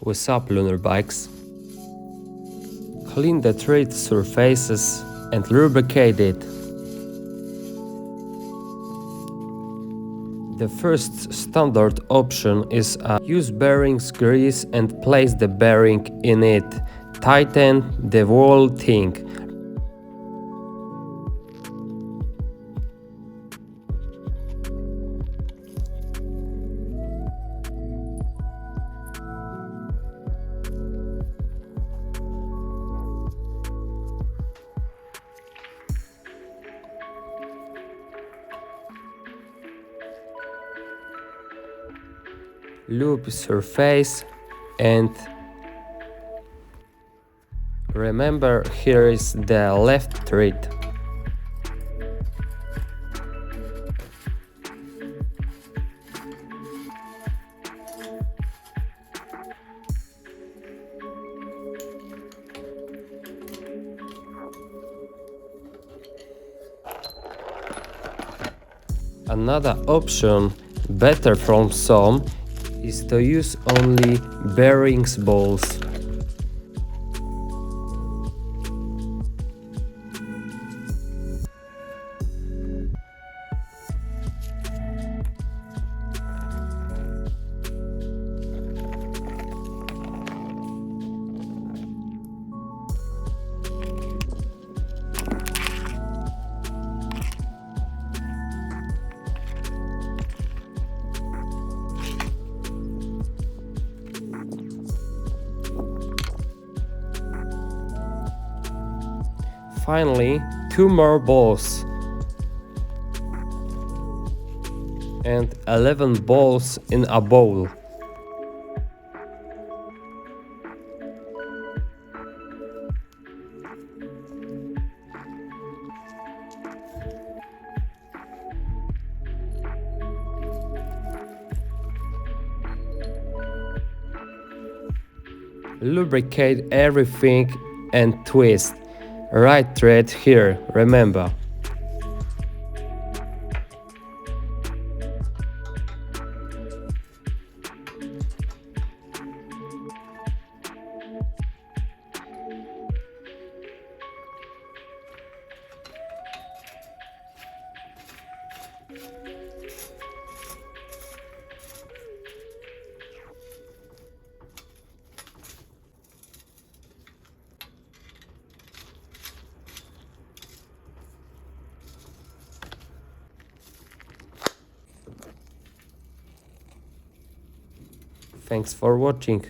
What's up, lunar bikes? Clean the tread surfaces and lubricate it. The first standard option is use bearings grease and place the bearing in it. Tighten the whole thing. Lube surface and remember, here is the left thread. Another option, better from some, is to use only bearings balls. Finally, 2 more balls and 11 balls in a bowl. Lubricate everything and twist. Right thread here, remember. Thanks for watching.